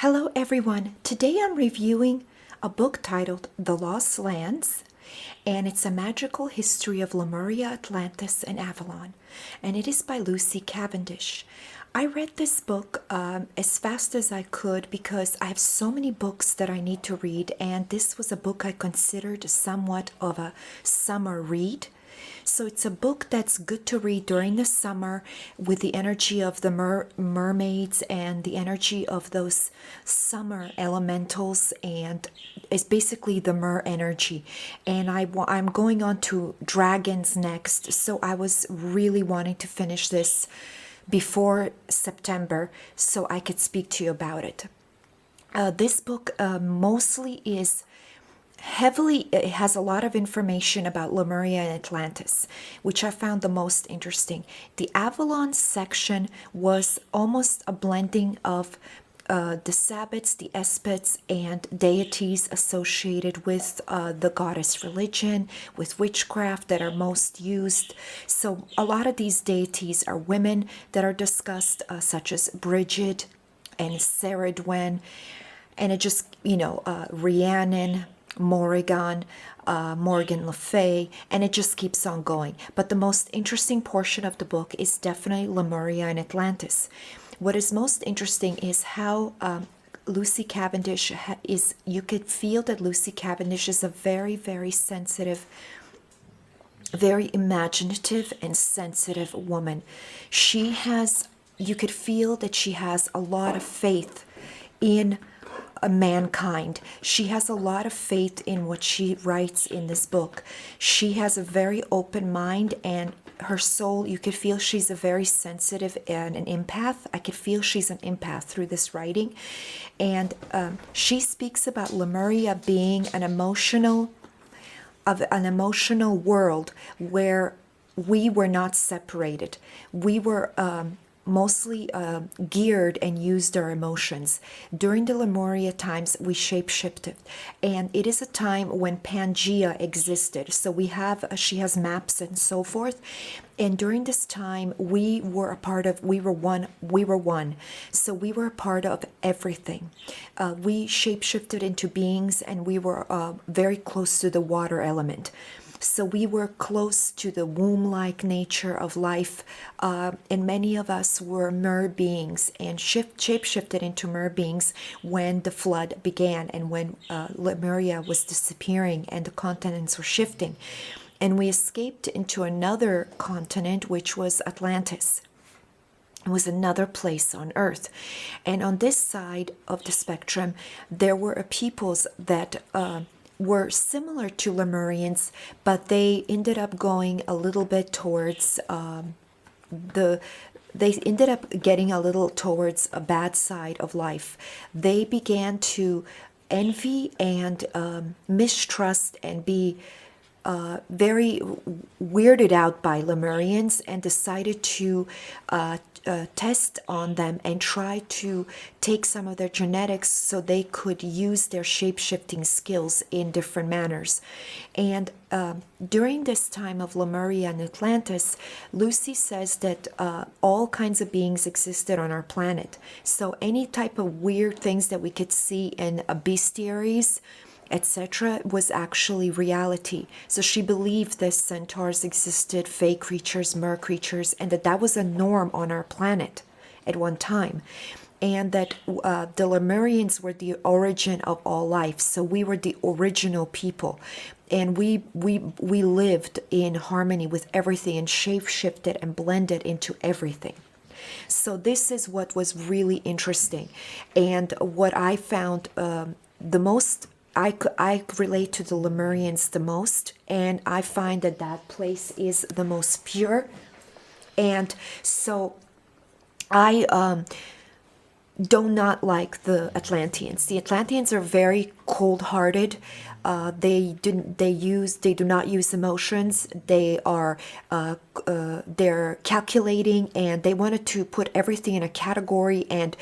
Hello everyone. Today I'm reviewing a book titled The Lost Lands, and it's a magical history of Lemuria, Atlantis, and Avalon, and it is by Lucy Cavendish. I read this book as fast as I could because I have so many books that I need to read, and this was a book I considered somewhat of a summer read. So it's a book that's good to read during the summer with the energy of the mermaids and the energy of those summer elementals, and it's basically the mer energy. And I'm going on to dragons next, so I was really wanting to finish this before September so I could speak to you about it. This book mostly is heavily, it has a lot of information about Lemuria and Atlantis, which I found the most interesting. The Avalon section was almost a blending of the Sabbats, the Esbats, and deities associated with the goddess religion, with witchcraft that are most used. So a lot of these deities are women that are discussed, such as Bridget and Ceridwen, and it just, Rhiannon, Morrigan, Morgan Le Fay, and it just keeps on going. But the most interesting portion of the book is definitely Lemuria and Atlantis. What is most interesting is how Lucy Cavendish is, you could feel that Lucy Cavendish is a very, very sensitive, very imaginative and sensitive woman. You could feel that she has a lot of faith in mankind. She has a lot of faith in what she writes in this book. She has a very open mind, and her soul, you could feel she's a very sensitive and an empath. I could feel she's an empath through this writing. And she speaks about Lemuria being an emotional world where we were not separated. We were mostly geared and used our emotions. During the Lemuria times, we shapeshifted, and it is a time when Pangea existed. So she has maps and so forth, and during this time we were one. So we were a part of everything. We shapeshifted into beings, and we were very close to the water element. So we were close to the womb-like nature of life, and many of us were mer beings and shape-shifted into mer beings when the flood began and when Lemuria was disappearing and the continents were shifting. And we escaped into another continent, which was Atlantis. It was another place on Earth. And on this side of the spectrum, there were peoples that were similar to Lemurians, but they ended up going a little bit towards they ended up getting a little towards a bad side of life. They began to envy and mistrust and be very weirded out by Lemurians, and decided to test on them and try to take some of their genetics so they could use their shape-shifting skills in different manners. And during this time of Lemuria and Atlantis, Lucy says that all kinds of beings existed on our planet. So any type of weird things that we could see in bestiaries, etc., was actually reality. So she believed that centaurs existed, fey creatures, mer creatures, and that was a norm on our planet at one time. And that the Lemurians were the origin of all life. So we were the original people. And we lived in harmony with everything and shape-shifted and blended into everything. So this is what was really interesting. And what I found the most, I relate to the Lemurians the most, and I find that that place is the most pure. And so I do not like the Atlanteans. The Atlanteans are very cold-hearted. They do not use emotions. They are they're calculating, and they wanted to put everything in a category and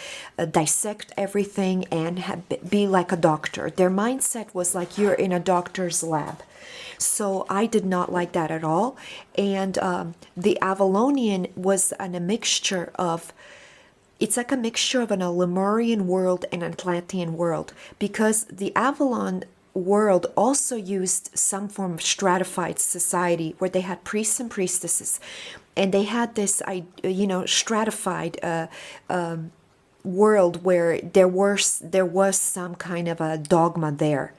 dissect everything and be like a doctor. Their mindset was like you're in a doctor's lab. So I did not like that at all. And the Avalonian was a mixture of it's like a mixture of a Lemurian world and Atlantean world, because the Avalon world also used some form of stratified society where they had priests and priestesses, and they had this stratified world where there was some kind of a dogma there.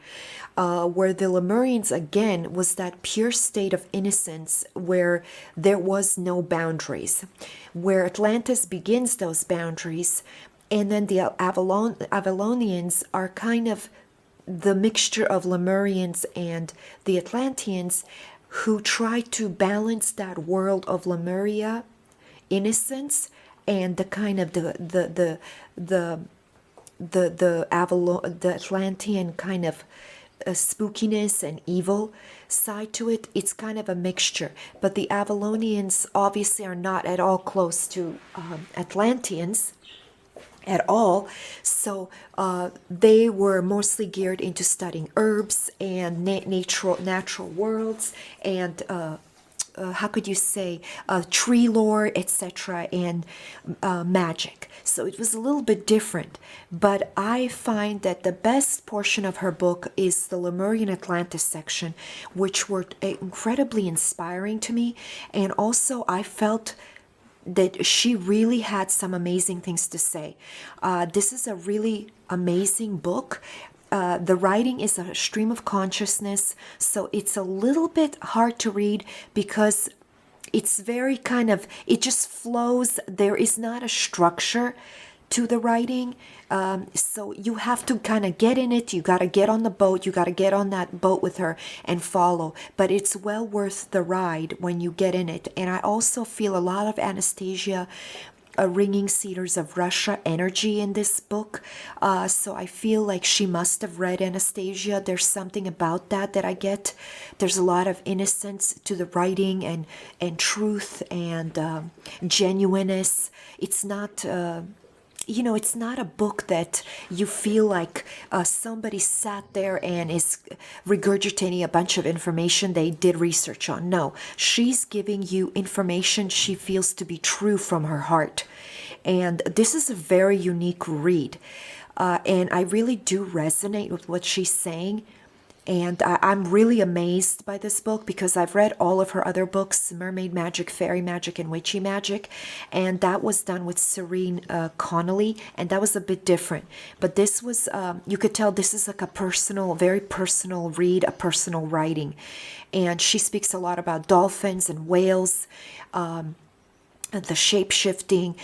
Where the Lemurians, again, was that pure state of innocence where there was no boundaries, where Atlantis begins those boundaries, and then the Avalonians are kind of the mixture of Lemurians and the Atlanteans, who try to balance that world of Lemuria innocence and the kind of the Atlantean kind of spookiness and evil side to it. It's kind of a mixture, but the Avalonians obviously are not at all close to Atlanteans at all. So they were mostly geared into studying herbs and natural worlds, and how could you say, tree lore, etc., and magic. So it was a little bit different. But I find that the best portion of her book is the Lemurian Atlantis section, which were incredibly inspiring to me. And also I felt that she really had some amazing things to say. This is a really amazing book. The writing is a stream of consciousness, so it's a little bit hard to read because it's very kind of, it just flows. There is not a structure to the writing. So you have to kind of get in it. You got to get on the boat. You got to get on that boat with her and follow. But it's well worth the ride when you get in it. And I also feel a lot of Anastasia Ringing Cedars of Russia energy in this book. So I feel like she must have read Anastasia. There's something about that I get. There's a lot of innocence to the writing and truth and genuineness. It's not... it's not a book that you feel like somebody sat there and is regurgitating a bunch of information they did research on. No, she's giving you information she feels to be true from her heart. And this is a very unique read. And I really do resonate with what she's saying. And I'm really amazed by this book because I've read all of her other books, Mermaid Magic, Fairy Magic, and Witchy Magic. And that was done with Serene Connolly, and that was a bit different. But this was, you could tell this is like a personal, very personal read, a personal writing. And she speaks a lot about dolphins and whales, the shape-shifting,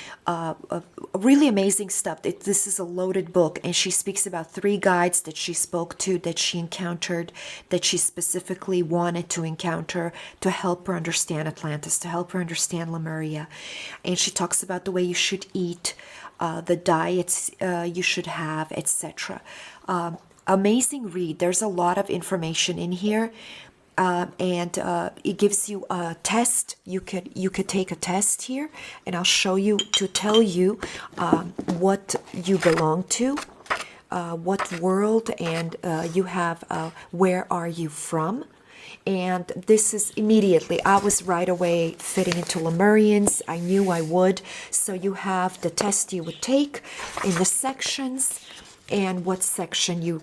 really amazing stuff. This is a loaded book, and she speaks about 3 guides that she spoke to, that she encountered, that she specifically wanted to encounter to help her understand Atlantis, to help her understand Lemuria. And she talks about the way you should eat, the diets you should have, etc. Amazing read. There's a lot of information in here. And it gives you a test. You could take a test here, and I'll show you to tell you what you belong to, what world, and you have where are you from. And this is immediately, I was right away fitting into Lemurians. I knew I would. So you have the test you would take in the sections, and what section you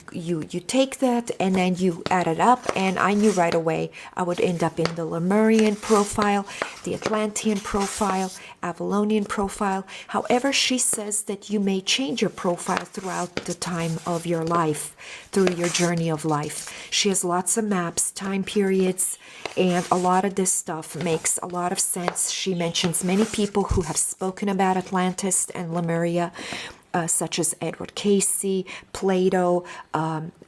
take that, and then you add it up. And I knew right away I would end up in the Lemurian profile, the Atlantean profile, Avalonian profile. However, she says that you may change your profile throughout the time of your life, through your journey of life. She has lots of maps, time periods, and a lot of this stuff makes a lot of sense. She mentions many people who have spoken about Atlantis and Lemuria, such as Edward Casey, Plato,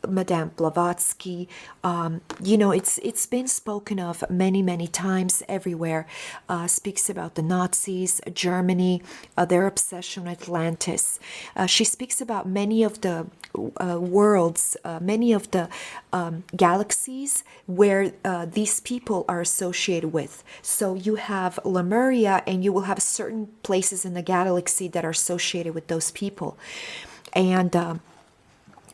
Madame Blavatsky. It's been spoken of many times everywhere. Speaks about the Nazis, Germany, their obsession with Atlantis. She speaks about many of the worlds, many of the galaxies where these people are associated with. So you have Lemuria, and you will have certain places in the galaxy that are associated with those people. And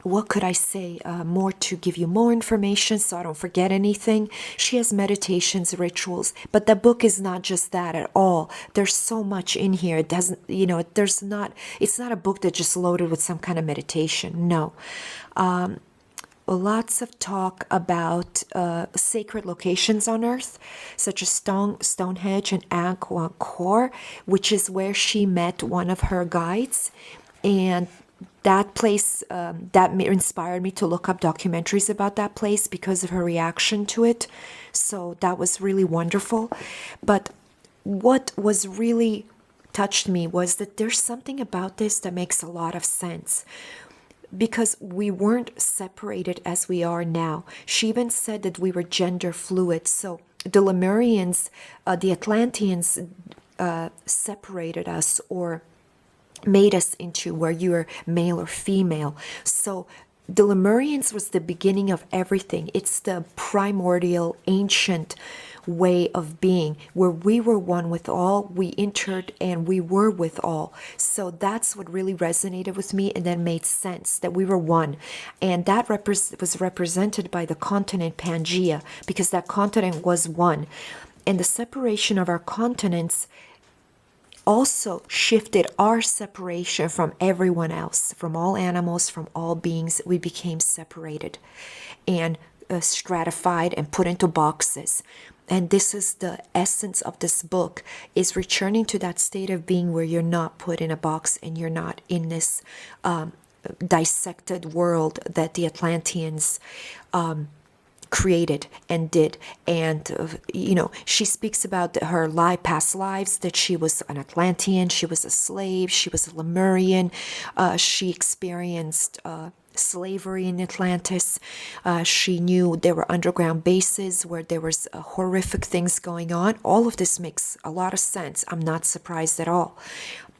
what could I say more to give you more information so I don't forget anything? She has meditations, rituals, but the book is not just that at all. There's so much in here. It doesn't, it's not a book that's just loaded with some kind of meditation. No. Lots of talk about sacred locations on Earth, such as Stonehenge and Angkor, which is where she met one of her guides. And that place, that inspired me to look up documentaries about that place because of her reaction to it. So that was really wonderful. But what was really touched me was that there's something about this that makes a lot of sense, because we weren't separated as we are now. She even said that we were gender fluid. So the Lemurians, the Atlanteans separated us or made us into where you are male or female. So the Lemurians was the beginning of everything. It's the primordial, ancient way of being where we were one with all, we entered and we were with all. So that's what really resonated with me, and then made sense that we were one. And that was represented by the continent Pangea, because that continent was one. And the separation of our continents also shifted our separation from everyone else, from all animals, from all beings. We became separated and stratified and put into boxes. And this is the essence of this book, is returning to that state of being where you're not put in a box and you're not in this dissected world that the Atlanteans created and did. And she speaks about her past lives, that she was an Atlantean, she was a slave, she was a Lemurian, she experienced slavery in Atlantis. She knew there were underground bases where there was horrific things going on. All of this makes a lot of sense. I'm not surprised at all.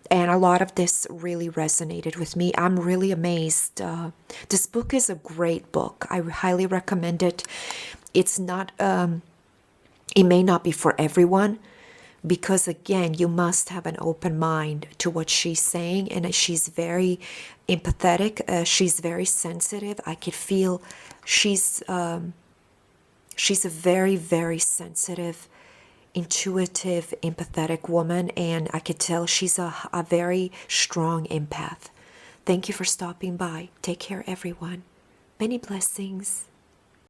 And a lot of this really resonated with me. I'm really amazed. This book is a great book. I highly recommend it. It's not, it may not be for everyone, because again, you must have an open mind to what she's saying. And she's very empathetic. She's very sensitive. I could feel she's a very, very sensitive, intuitive, empathetic woman, and I could tell she's a very strong empath. Thank you for stopping by. Take care, everyone. Many blessings.